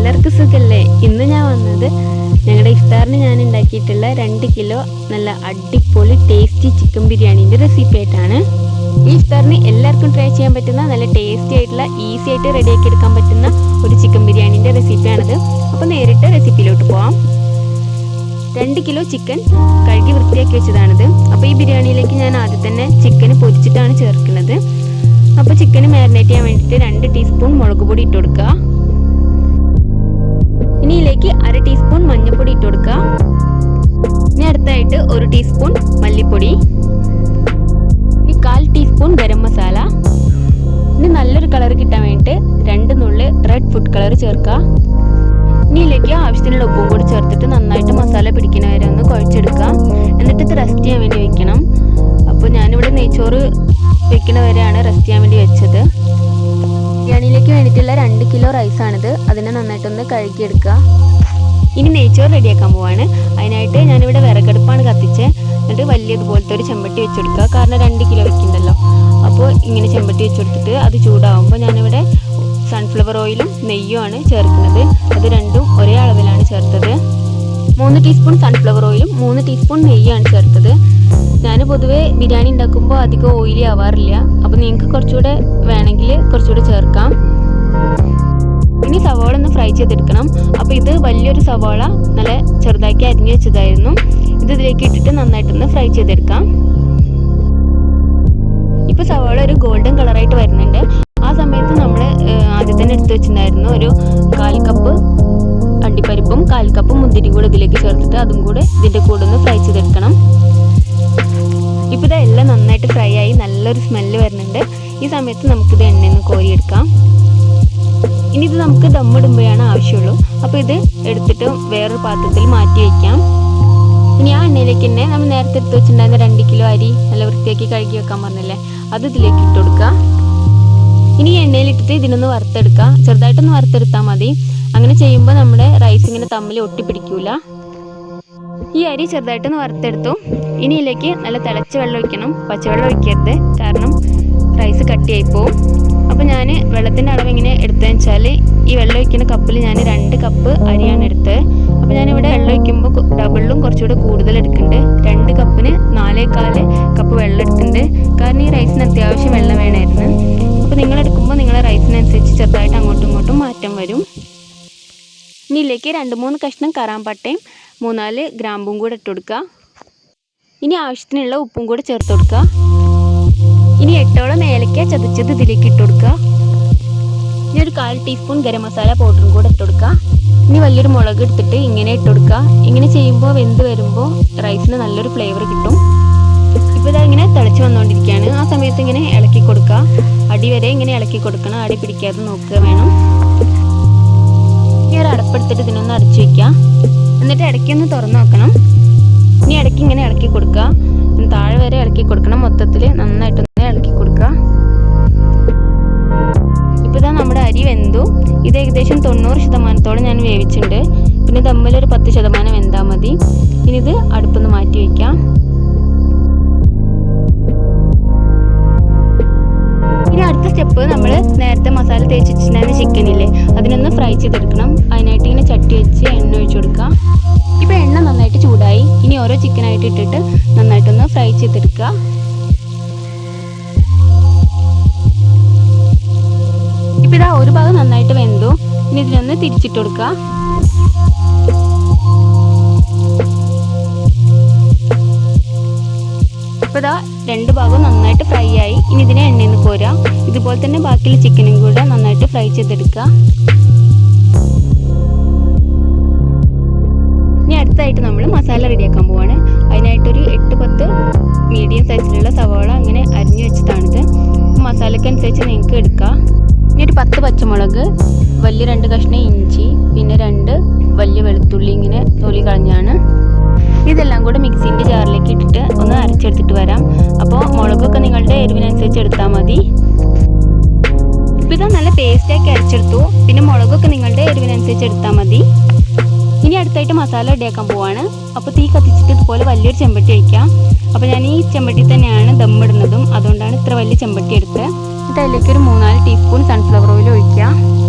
എല്ലാവർക്കും സുഖല്ലേ? ഇന്ന് ഞാൻ വന്നത് ഞങ്ങളുടെ ഇഫ്താറിന് ഞാൻ ഉണ്ടാക്കിയിട്ടുള്ള 2 കിലോ നല്ല അടിപൊളി ടേസ്റ്റി ചിക്കൻ ബിരിയാണീൻ്റെ റെസിപ്പി ആയിട്ടാണ്. ഈ ഇഫ്താറിന് എല്ലാവർക്കും ട്രൈ ചെയ്യാൻ പറ്റുന്ന നല്ല ടേസ്റ്റി ആയിട്ടുള്ള ഈസി ആയിട്ട് റെഡിയാക്കി എടുക്കാൻ പറ്റുന്ന ഒരു ചിക്കൻ ബിരിയാണീൻ്റെ റെസിപ്പിയാണിത്. അപ്പോൾ നേരിട്ട് റെസിപ്പിയിലോട്ട് പോവാം. 2 കിലോ ചിക്കൻ കഴുകി വൃത്തിയാക്കി വെച്ചതാണിത്. അപ്പോൾ ഈ ബിരിയാണിയിലേക്ക് ഞാൻ ആദ്യം തന്നെ ചിക്കൻ പൊരിച്ചിട്ടാണ് ചേർക്കുന്നത്. അപ്പോൾ ചിക്കൻ മാരിനേറ്റ് ചെയ്യാൻ വേണ്ടിയിട്ട് 2 ടീസ്പൂൺ മുളക് പൊടി ഇട്ട് കൊടുക്കുക. ഇനി ഇതിലേക്ക് 1/2 ടീസ്പൂൺ മഞ്ഞൾപ്പൊടി ഇട്ട് കൊടുക്കുക. ഇനി അടുത്തായിട്ട് 1 ടീസ്പൂൺ മല്ലിപ്പൊടി, ഇനി 1/4 ടീസ്പൂൺ ഗരം മസാല. ഇനി നല്ലൊരു കളർ കിട്ടാൻ വേണ്ടിയിട്ട് 2 നുള്ളി റെഡ് ഫുഡ് കളർ ചേർക്കുക. ഇനി ഇതിലേക്ക് ആവശ്യത്തിനുള്ള ഉപ്പും കൂടി ചേർത്തിട്ട് നന്നായിട്ട് മസാല പിടിക്കുന്ന വരെ ഒന്ന് കുഴച്ചെടുക്കുക. എന്നിട്ട് ഇത് റെസ്റ്റ് ചെയ്യാൻ വേണ്ടി വെക്കണം. അപ്പോൾ ഞാനിവിടെ നെയ്ച്ചോറ് വെക്കുന്ന വരെയാണ് റെസ്റ്റ് ചെയ്യാൻ വേണ്ടി വെച്ചത്. ബിരിയാണിയിലേക്ക് വേണ്ടിയിട്ടുള്ള 2 കിലോ റൈസാണിത്. അതിനെ നന്നായിട്ടൊന്ന് കഴുകിയെടുക്കുക. ഇനി നെയ്ച്ചോറ് റെഡിയാക്കാൻ പോവാണ്. അതിനായിട്ട് ഞാനിവിടെ വിറകടുപ്പാണ് കത്തിച്ചത്. എന്നിട്ട് വലിയതുപോലത്തെ ഒരു ചെമ്പട്ടി വെച്ചെടുക്കുക. കാരണം 2 കിലോ വെക്കുന്നുണ്ടല്ലോ. അപ്പോൾ ഇങ്ങനെ ചെമ്പട്ടി വെച്ചെടുത്തിട്ട് അത് ചൂടാവുമ്പോൾ ഞാനിവിടെ സൺഫ്ലവർ ഓയിലും നെയ്യുമാണ് ചേർക്കുന്നത്. അത് രണ്ടും ഒരേ അളവിലാണ് ചേർത്തത്. 3 ടീസ്പൂൺ സൺഫ്ലവർ ഓയിലും 3 ടീസ്പൂൺ നെയ്യാണ് ചേർത്തത്. ഞാൻ പൊതുവേ ബിരിയാണി ഉണ്ടാക്കുമ്പോൾ അധികം ഓയിലി ആവാറില്ല. അപ്പോൾ നിങ്ങൾക്ക് കുറച്ചുകൂടെ വേണമെങ്കിൽ കുറച്ചുകൂടെ ചേർക്കാം. ഇനി സവാള ഒന്ന് ഫ്രൈ ചെയ്തെടുക്കണം. അപ്പോൾ ഇത് വലിയൊരു സവാള നല്ല ചെറുതാക്കി അരിഞ്ഞു വെച്ചതായിരുന്നു. ഇത് ഇതിലേക്ക് ഇട്ടിട്ട് നന്നായിട്ടൊന്ന് ഫ്രൈ ചെയ്തെടുക്കാം. ഇപ്പോൾ സവാള ഒരു ഗോൾഡൻ കളറായിട്ട് വരുന്നുണ്ട്. ആ സമയത്ത് നമ്മൾ ആദ്യം തന്നെ എടുത്തു വെച്ചിട്ടുണ്ടായിരുന്നു ഒരു 1/4 കപ്പ് അണ്ടിപ്പരിപ്പും 1/4 കപ്പ് മുന്തിരിയും കൂടെ ഇതിലേക്ക് ചേർത്തിട്ട് അതും കൂടെ ഇതിൻ്റെ കൂടെ ഒന്ന് ഫ്രൈ ചെയ്തെടുക്കണം. ഇപ്പോൾ ഇതെല്ലാം നന്നായിട്ട് ഫ്രൈ ആയി നല്ലൊരു സ്മെല്ല് വരുന്നുണ്ട്. ഈ സമയത്ത് നമുക്കിത് എണ്ണയിൽ നിന്ന് കോരിയെടുക്കാം. ഇനി ഇത് നമുക്ക് ദമ്മിടുമ്പോഴാണ് ആവശ്യമുള്ളൂ. അപ്പോൾ ഇത് എടുത്തിട്ട് വേറൊരു പാത്രത്തിൽ മാറ്റി വയ്ക്കാം. ഇനി ആ എണ്ണയിലേക്ക് തന്നെ നമ്മൾ നേരത്തെ എടുത്ത് വെച്ചിട്ടുണ്ടായിരുന്ന 2 കിലോ അരി നല്ല വൃത്തിയാക്കി കഴുകി വെക്കാൻ പറഞ്ഞില്ലേ, അത് ഇതിലേക്ക് ഇട്ട് കൊടുക്കുക. ഇനി എണ്ണയിലിട്ടിട്ട് ഇതിനൊന്ന് വറുത്തെടുക്കുക. ചെറുതായിട്ടൊന്ന് വറുത്തെടുത്താൽ മതി. അങ്ങനെ ചെയ്യുമ്പോൾ നമ്മുടെ റൈസ് ഇങ്ങനെ തമ്മിൽ ഒട്ടിപ്പിടിക്കൂല. ഈ അരി ചെറുതായിട്ടൊന്ന് വറുത്തെടുത്തു. ഇനി ഇതിലേക്ക് നല്ല തിളച്ച വെള്ളം ഒഴിക്കണം. പച്ചവെള്ളം ഒഴിക്കരുത്, കാരണം റൈസ് കട്ടിയായി പോവും. അപ്പോൾ ഞാൻ വെള്ളത്തിൻ്റെ അളവ് ഇങ്ങനെ എടുത്തതെന്ന് വെച്ചാൽ ഈ വെള്ളം ഒഴിക്കുന്ന കപ്പിൽ ഞാൻ 2 കപ്പ് അരിയാണ് എടുത്തത്. അപ്പോൾ ഞാനിവിടെ വെള്ളം ഒഴിക്കുമ്പോൾ ഡബിളും കുറച്ചുകൂടെ കൂടുതൽ എടുക്കുന്നുണ്ട്. 2 കപ്പിന് 4.25 കപ്പ് വെള്ളം എടുക്കുന്നുണ്ട്. കാരണം ഈ റൈസിന് അത്യാവശ്യം വെള്ളം വേണമായിരുന്നു. അപ്പോൾ നിങ്ങളെടുക്കുമ്പോൾ നിങ്ങളെ റൈസിനനുസരിച്ച് ചെറുതായിട്ട് അങ്ങോട്ടും ഇങ്ങോട്ടും മാറ്റം വരും. ഇനി ഇതിലേക്ക് 2-3 കഷ്ണം കറാമ്പട്ടയും 3-4 ഗ്രാമ്പും കൂടെ ഇട്ട് കൊടുക്കുക. ഇനി ആവശ്യത്തിനുള്ള ഉപ്പും കൂടെ ചേർത്ത് കൊടുക്കുക. ഇനി 8ഓളം ഏലക്ക ചതച്ചത് ഇതിലേക്ക് ഇട്ട് കൊടുക്കുക. ഇനി ഒരു 1/4 ടീസ്പൂൺ ഗരം മസാല പൗഡറും കൂടെ ഇട്ട് കൊടുക്കുക. ഇനി വലിയൊരു മുളക് എടുത്തിട്ട് ഇങ്ങനെ ഇട്ട് കൊടുക്കുക. ഇങ്ങനെ ചെയ്യുമ്പോൾ വെന്ത് വരുമ്പോൾ റൈസിന് നല്ലൊരു ഫ്ലേവർ കിട്ടും. ഇപ്പോൾ ഇതാ ഇങ്ങനെ തിളച്ച് വന്നുകൊണ്ടിരിക്കുകയാണ്. ആ സമയത്ത് ഇങ്ങനെ ഇളക്കി കൊടുക്കുക. അടി വരെ ഇങ്ങനെ ഇളക്കി കൊടുക്കണം. അടി പിടിക്കാതെ നോക്കുക വേണം. ഇനി ഒരു അടപ്പെടുത്തിട്ട് ഇതിനൊന്ന് അടച്ചു വയ്ക്കുക. എന്നിട്ട് ഇടയ്ക്കൊന്ന് തുറന്ന് നോക്കണം. ഇനി ഇടയ്ക്ക് ഇങ്ങനെ ഇളക്കി കൊടുക്കുക. താഴെ വരെ ഇളക്കി കൊടുക്കണം. മൊത്തത്തിൽ നന്നായിട്ടൊന്ന് ഇളക്കി കൊടുക്കുക. ഇപ്പോൾ ഇതാ നമ്മുടെ അരി വെന്തു. ഇത് ഏകദേശം 90% ഞാൻ വേവിച്ചിട്ടുണ്ട്. പിന്നെ തമ്മിലൊരു 10% വെന്താൽ മതി. ഇനി ഇത് അടുപ്പൊന്ന് മാറ്റി വയ്ക്കാം. ഇനി അടുത്ത സ്റ്റെപ്പ് നമ്മൾ നേരത്തെ മസാല തേച്ച് വെച്ചിട്ടുണ്ടായിരുന്ന ചിക്കനില്ലേ, അതിനൊന്ന് ഫ്രൈ ചെയ്തെടുക്കണം. അതിനായിട്ട് ഇങ്ങനെ ചട്ടി വെച്ച് എണ്ണ ഒഴിച്ചു കൊടുക്കുക. ഇപ്പോൾ എണ്ണ നന്നായിട്ട് ചൂടായി. ഇനി ഓരോ ചിക്കനായിട്ട് ഇട്ടിട്ട് നന്നായിട്ടൊന്ന് ഫ്രൈ ചെയ്തെടുക്കുക. ഇപ്പോൾ ഇതാ ഒരു ഭാഗം നന്നായിട്ട് വെന്തു. ഇനി ഇതിനൊന്ന് തിരിച്ചിട്ട് കൊടുക്കുക. ഇപ്പോൾ ഇതാ 2 ഭാഗവും നന്നായിട്ട് ഫ്രൈ ആയി. ഇനി ഇതിനെ എണ്ണയിൽ നിന്ന് കോരുക. ഇതുപോലെ തന്നെ ബാക്കിയുള്ള ചിക്കനും കൂടെ നന്നായിട്ട് ഫ്രൈ ചെയ്തെടുക്കുക. ഇനി അടുത്തായിട്ട് നമ്മൾ മസാല റെഡിയാക്കാൻ പോവാണ്. അതിനായിട്ടൊരു 8-10 മീഡിയം സൈസിലുള്ള സവാള അങ്ങനെ അരിഞ്ഞു വെച്ചതാണിത്. മസാലക്കനുസരിച്ച് നിങ്ങൾക്ക് എടുക്കാം. ഇനി ഒരു 10 പച്ചമുളക്, വലിയ 2 കഷ്ണം ഇഞ്ചി, പിന്നെ 2 വലിയ വെളുത്തുള്ളി ഇങ്ങനെ തൊലി കളഞ്ഞാണ്. ഇതെല്ലാം കൂടെ മിക്സിൻ്റെ ജാറിലേക്ക് ഇട്ടിട്ട് ഒന്ന് അരച്ചെടുത്തിട്ട് വരാം. അപ്പോൾ മുളകൊക്കെ നിങ്ങളുടെ എരിവിനനുസരിച്ച് എടുത്താൽ മതി. ഇപ്പോൾ ഇത് നല്ല പേസ്റ്റാക്കി അരച്ചെടുത്തു. പിന്നെ മുളകൊക്കെ നിങ്ങളുടെ എരിവിനനുസരിച്ച് എടുത്താൽ മതി. ഇനി അടുത്തായിട്ട് മസാല റെഡിയാക്കാൻ പോവാണ്. അപ്പോൾ തീ കത്തിച്ചിട്ട് ഇതുപോലെ വലിയൊരു ചെമ്പട്ടി വയ്ക്കാം. അപ്പോൾ ഞാൻ ഈ ചെമ്പട്ടി തന്നെയാണ് ദമ്മിടുന്നതും, അതുകൊണ്ടാണ് ഇത്ര വലിയ ചെമ്പട്ടി എടുത്തത്. എന്നിട്ട് അതിലേക്ക് ഒരു 3-4 ടീസ്പൂൺ സൺഫ്ലവർ ഓയിൽ ഒഴിക്കുക.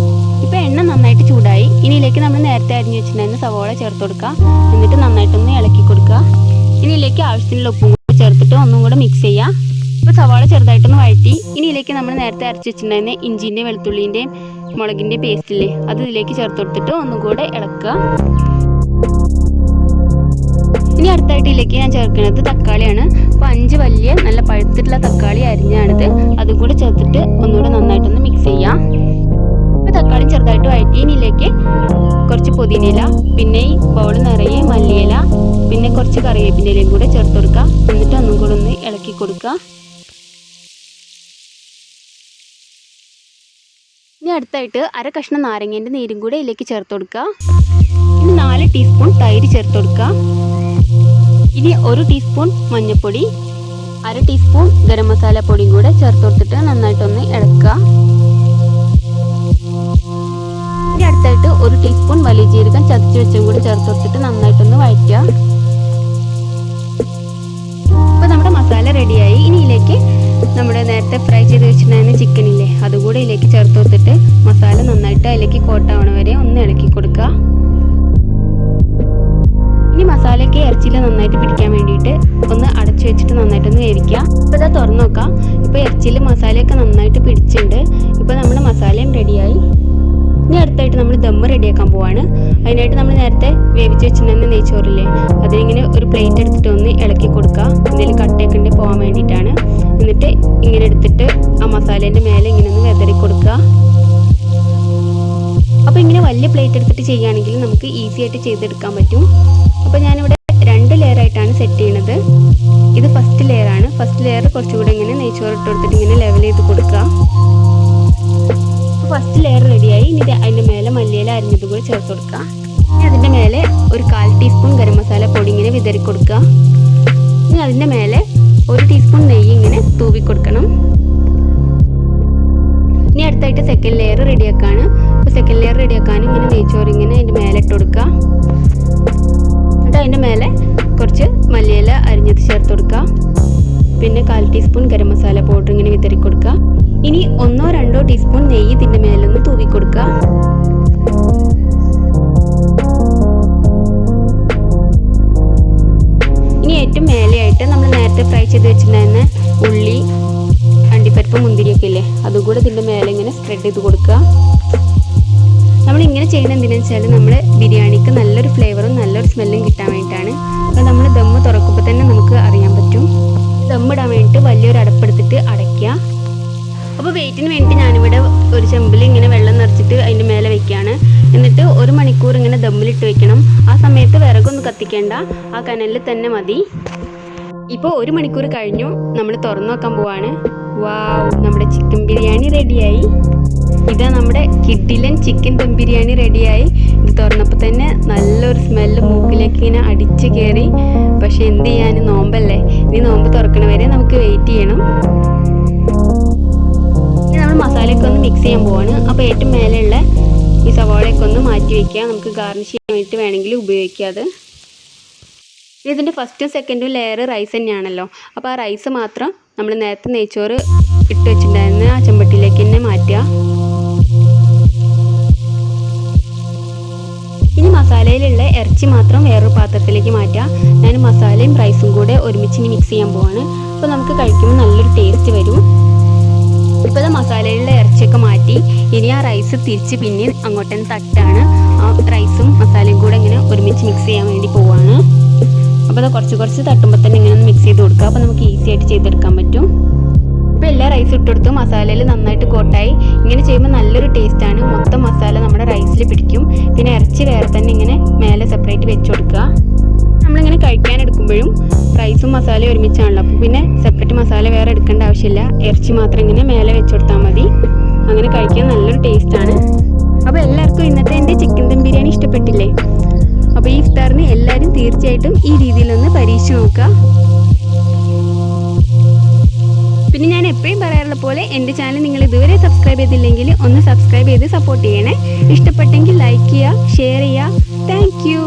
ഇപ്പോൾ എണ്ണ നന്നായി നന്നായിട്ട് ചൂടായി. ഇനിയിലേക്ക് നമ്മൾ നേരത്തെ അരിഞ്ഞു വെച്ചിട്ടുണ്ടായിരുന്ന സവോള ചേർത്ത് കൊടുക്കുക. എന്നിട്ട് നന്നായിട്ടൊന്ന് ഇളക്കി കൊടുക്കുക. ഇനിയിലേക്ക് ആവശ്യത്തിനുള്ള ഉപ്പും കൂടി ചേർത്തിട്ട് ഒന്നും കൂടെ മിക്സ് ചെയ്യുക. ഇപ്പോൾ സവാള ചെറുതായിട്ടൊന്ന് വഴറ്റി. ഇനിയിലേക്ക് നമ്മൾ നേരത്തെ അരച്ച് വെച്ചിട്ടുണ്ടായിരുന്ന ഇഞ്ചിൻ്റെയും വെളുത്തുള്ളിൻ്റെയും മുളകിൻ്റെയും പേസ്റ്റില്ലേ, അത് ഇതിലേക്ക് ചേർത്ത് കൊടുത്തിട്ട് ഒന്നും കൂടെ ഇളക്കുക. ഇനി അടുത്തായിട്ട് ഇതിലേക്ക് ഞാൻ ചേർക്കുന്നത് തക്കാളിയാണ്. അപ്പോൾ 5 വലിയ നല്ല പഴുത്തിട്ടുള്ള തക്കാളി അരിഞ്ഞാണിത്. അതും കൂടെ ചേർത്തിട്ട് ഒന്നുകൂടെ നന്നായിട്ടൊന്ന് മിക്സ് ചെയ്യാം. ഇപ്പോൾ തക്കാളി ചെറുതായിട്ട് വഴറ്റി. ഇതിലേക്ക് കുറച്ച് പുതിനയില, പിന്നെ ഈ ബൗൾ നിറയെ മല്ലിയില, പിന്നെ കുറച്ച് കറിവേപ്പിൻ്റെ ഇലയും കൂടെ ചേർത്ത് കൊടുക്കുക. എന്നിട്ട് ഒന്നും കൂടെ ഒന്ന് ഇളക്കി കൊടുക്കുക. ഇനി അടുത്തായിട്ട് അര കഷ്ണം നാരങ്ങേൻ്റെ നീരും കൂടെ ഇതിലേക്ക് ചേർത്ത് കൊടുക്കുക. ഇനി 4 ടീസ്പൂൺ തൈര് ചേർത്ത് കൊടുക്കുക. ഇനി 1 ടീസ്പൂൺ മഞ്ഞൾപ്പൊടി, അര ടീസ്പൂൺ ഗരം മസാല പൊടിയും കൂടെ ചേർത്ത് കൊടുത്തിട്ട് നന്നായിട്ടൊന്ന് ഇളക്കുക. ഇനി അടുത്തായിട്ട് 1 ടീസ്പൂൺ വലിയ ജീരകം ചതച്ച് വെച്ചും കൂടി ചേർത്ത് കൊടുത്തിട്ട് നന്നായിട്ടൊന്ന് വഴറ്റുക. ഇപ്പോൾ നമ്മുടെ മസാല റെഡിയായി. ഇനി ഇതിലേക്ക് നമ്മുടെ നേരത്തെ ഫ്രൈ ചെയ്ത് വെച്ചിട്ടുണ്ടായിരുന്ന ചിക്കനില്ലേ, അതുകൂടെ ഇതിലേക്ക് ചേർത്ത് കൊടുത്തിട്ട് മസാല നന്നായിട്ട് അതിലേക്ക് കോട്ടാവണ വരെ ഒന്ന് ഇളക്കി കൊടുക്കുക. ഇനി മസാലയൊക്കെ ഇറച്ചിയിൽ നന്നായിട്ട് പിടിക്കാൻ വേണ്ടിയിട്ട് ഒന്ന് അടച്ചു വെച്ചിട്ട് നന്നായിട്ടൊന്ന് വേവിക്കുക. ഇപ്പോൾ ഇതാ തുറന്നു നോക്കാം. ഇപ്പോൾ ഇറച്ചിയിൽ മസാലയൊക്കെ നന്നായിട്ട് പിടിച്ചിട്ടുണ്ട്. ഇപ്പോൾ നമ്മുടെ മസാലയും റെഡിയായി. ഇനി അടുത്തായിട്ട് നമ്മൾ ദമ്മ് റെഡിയാക്കാൻ പോവാണ്. അതിനായിട്ട് നമ്മൾ നേരത്തെ വേവിച്ച് വെച്ചിട്ടുണ്ടെന്ന് നെയ്ച്ചോറില്ലേ, അതിനിങ്ങനെ ഒരു പ്ലേറ്റ് എടുത്തിട്ട് ഒന്ന് ഇളക്കി കൊടുക്കുക. എന്തെങ്കിലും കട്ടയൊക്കെ ഉണ്ടെങ്കിൽ പോകാൻ വേണ്ടിയിട്ടാണ്. എന്നിട്ട് ഇങ്ങനെ എടുത്തിട്ട് ആ മസാലേൻ്റെ മേലെ ഇങ്ങനെ ഒന്ന് വെതറി കൊടുക്കുക. അപ്പോൾ ഇങ്ങനെ വലിയ പ്ലേറ്റ് എടുത്തിട്ട് ചെയ്യുകയാണെങ്കിൽ നമുക്ക് ഈസി ആയിട്ട് ചെയ്തെടുക്കാൻ പറ്റും. അപ്പോൾ ഞാനിവിടെ 2 ലെയറായിട്ടാണ് സെറ്റ് ചെയ്യണത്. ഇത് ഫസ്റ്റ് ലെയറാണ്. ഫസ്റ്റ് ലെയർ കുറച്ചുകൂടെ ഇങ്ങനെ നെയ്ച്ചോറ് ഇട്ട് കൊടുത്തിട്ട് ഇങ്ങനെ ലെവൽ ചെയ്ത് കൊടുക്കുക. ഫസ്റ്റ് ലെയർ റെഡിയായി. ഇനി അതിൻ്റെ മേലെ മല്ലിയില അരിഞ്ഞത് കൂടി ചേർത്ത് കൊടുക്കുക. ഇനി അതിൻ്റെ മേലെ ഒരു 1/4 ടീസ്പൂൺ ഗരം മസാല പൊടി ഇങ്ങനെ വിതറി കൊടുക്കുക. ഇനി അതിൻ്റെ മേലെ 1 ടീസ്പൂൺ നെയ്യ് ഇങ്ങനെ തൂവി കൊടുക്കണം. ഇനി അടുത്തായിട്ട് സെക്കൻഡ് ലെയർ റെഡിയാക്കാണ്. അപ്പോൾ സെക്കൻഡ് ലെയർ റെഡിയാക്കാനും ഇങ്ങനെ നെയ്ച്ചോറ് ഇങ്ങനെ അതിൻ്റെ മേലെ ഇട്ട് കൊടുക്കുക. എന്നിട്ട് അതിൻ്റെ മേലെ കുറച്ച് മല്ലിയില അരിഞ്ഞത് ചേർത്ത് കൊടുക്കുക. പിന്നെ 1/4 ടീസ്പൂൺ ഗരം മസാല പൗഡർ ഇങ്ങനെ വിതറി കൊടുക്കുക. ഇനി 1-2 ടീസ്പൂൺ നെയ്യ് ഇതിൻ്റെ മേലൊന്ന് തൂവി കൊടുക്കുക. ഇനി ഏറ്റവും മേലെയായിട്ട് നമ്മൾ നേരത്തെ ഫ്രൈ ചെയ്ത് വെച്ചിട്ടുണ്ടായിരുന്ന ഉള്ളി, അണ്ടിപ്പരിപ്പ്, മുന്തിരിയൊക്കെ ഇല്ലേ, അതുകൂടെ ഇതിൻ്റെ മേലെ ഇങ്ങനെ സ്പ്രെഡ് ചെയ്ത് കൊടുക്കുക. നമ്മളിങ്ങനെ ചെയ്യുന്ന എന്തിനാണെന്ന് വെച്ചാൽ നമ്മൾ ബിരിയാണിക്ക് നല്ലൊരു ഫ്ലേവറും നല്ലൊരു സ്മെല്ലും കിട്ടാൻ വേണ്ടിയിട്ടാണ്. അപ്പോൾ നമ്മൾ ദമ്മ് തുറക്കുമ്പോൾ തന്നെ നമുക്ക് അറിയാൻ പറ്റും. ദമ്മിടാൻ വേണ്ടിയിട്ട് വലിയൊരു അടപ്പെടുത്തിട്ട് അടയ്ക്കുക. അപ്പോൾ വെയിറ്റിന് വേണ്ടി ഞാനിവിടെ ഒരു ചെമ്പിൽ ഇങ്ങനെ വെള്ളം നിറച്ചിട്ട് അതിൻ്റെ മേലെ വെക്കുകയാണ്. എന്നിട്ട് 1 മണിക്കൂർ ഇങ്ങനെ ദമ്മിലിട്ട് വെക്കണം. ആ സമയത്ത് വിറകൊന്നും കത്തിക്കേണ്ട, ആ കനലിൽ തന്നെ മതി. ഇപ്പോൾ 1 മണിക്കൂർ കഴിഞ്ഞു. നമ്മൾ തുറന്നു നോക്കാൻ പോവാണ്. വാവ്, നമ്മുടെ ചിക്കൻ ബിരിയാണി റെഡിയായി. ഇതാ നമ്മുടെ കിഡിലൻ ചിക്കൻ ദം ബിരിയാണി റെഡിയായി. ഇത് തുറന്നപ്പോൾ തന്നെ നല്ലൊരു സ്മെല്ല് മൂക്കിലേക്ക് ഇങ്ങനെ അടിച്ച് കയറി. പക്ഷെ എന്ത് ചെയ്യാൻ, നോമ്പല്ലേ. ഇനി നോമ്പ് തുറക്കണ വരെ നമുക്ക് വെയിറ്റ് ചെയ്യണം. ഇനി നമ്മൾ മസാലയൊക്കെ ഒന്ന് മിക്സ് ചെയ്യാൻ പോവാണ്. അപ്പോൾ ഏറ്റവും മേലെയുള്ള ഈ സവാളയൊക്കെ ഒന്ന് മാറ്റി വയ്ക്കുക. നമുക്ക് ഗാർണിഷ് ചെയ്യാൻ വേണ്ടിയിട്ട് വേണമെങ്കിൽ ഉപയോഗിക്കാം. അത് ഇതിൻ്റെ ഫസ്റ്റും സെക്കൻഡും ലെയർ റൈസ് തന്നെയാണല്ലോ. അപ്പോൾ ആ റൈസ് മാത്രം നമ്മൾ നേരത്തെ നെയ്ച്ചോറ് ഇട്ട് വെച്ചിട്ടുണ്ടായിരുന്ന ആ ചെമ്പട്ടിയിലേക്ക് തന്നെ മാറ്റുക. ഇനി മസാലയിലുള്ള ഇറച്ചി മാത്രം വേറൊരു പാത്രത്തിലേക്ക് മാറ്റുക. ഞാൻ മസാലയും റൈസും കൂടെ ഒരുമിച്ച് ഇനി മിക്സ് ചെയ്യാൻ പോവാണ്. അപ്പോൾ നമുക്ക് കഴിക്കുമ്പോൾ നല്ലൊരു ടേസ്റ്റ് വരും. ഇപ്പോൾ മസാലയിലുള്ള ഇറച്ചിയൊക്കെ മാറ്റി ഇനി ആ റൈസ് തിരിച്ച് പിന്നെ അങ്ങോട്ട് തന്നെ തട്ടാണ്. ആ റൈസും മസാലയും കൂടെ ഇങ്ങനെ ഒരുമിച്ച് മിക്സ് ചെയ്യാൻ വേണ്ടി പോവാണ്. അപ്പോൾ അത് കുറച്ച് തട്ടുമ്പോൾ തന്നെ ഇങ്ങനെ ഒന്ന് മിക്സ് ചെയ്ത് കൊടുക്കുക. അപ്പോൾ നമുക്ക് ഈസി ആയിട്ട് ചെയ്തെടുക്കാൻ പറ്റും. ഇപ്പോൾ എല്ലാ റൈസും ഇട്ടെടുത്ത് മസാലയിൽ നന്നായിട്ട് കോട്ടായി. ഇങ്ങനെ ചെയ്യുമ്പോൾ നല്ലൊരു ടേസ്റ്റാണ്. മൊത്തം മസാല നമ്മുടെ റൈസിൽ പിടിക്കും. പിന്നെ ഇറച്ചി വേറെ തന്നെ ഇങ്ങനെ മേലെ സെപ്പറേറ്റ് വെച്ച് കൊടുക്കുക. നമ്മളിങ്ങനെ കഴിക്കാനെടുക്കുമ്പോഴും റൈസും മസാലയും ഒരുമിച്ചാണല്ലോ. അപ്പോൾ പിന്നെ സെപ്പറേറ്റ് മസാല വേറെ എടുക്കേണ്ട ആവശ്യമില്ല. ഇറച്ചി മാത്രം ഇങ്ങനെ മേലെ വെച്ച് കൊടുത്താൽ മതി. അങ്ങനെ കഴിക്കാൻ നല്ലൊരു ടേസ്റ്റാണ്. അപ്പോൾ എല്ലാവർക്കും ഇന്നത്തെ എൻ്റെ ചിക്കൻ ദം ബിരിയാണി ഇഷ്ടപ്പെട്ടില്ലേ? അപ്പോൾ ഈ ഇഫ്താറിന് എല്ലാവരും തീർച്ചയായിട്ടും ഈ രീതിയിലൊന്ന് പരീക്ഷിച്ച് നോക്കുക. പിന്നെ ഞാൻ എപ്പോഴും പറയാറുള്ള പോലെ എൻ്റെ ചാനൽ നിങ്ങൾ ഇതുവരെ സബ്സ്ക്രൈബ് ചെയ്തില്ലെങ്കിൽ ഒന്ന് സബ്സ്ക്രൈബ് ചെയ്ത് സപ്പോർട്ട് ചെയ്യണേ. ഇഷ്ടപ്പെട്ടെങ്കിൽ ലൈക്ക് ചെയ്യുക, ഷെയർ ചെയ്യുക. Thank you.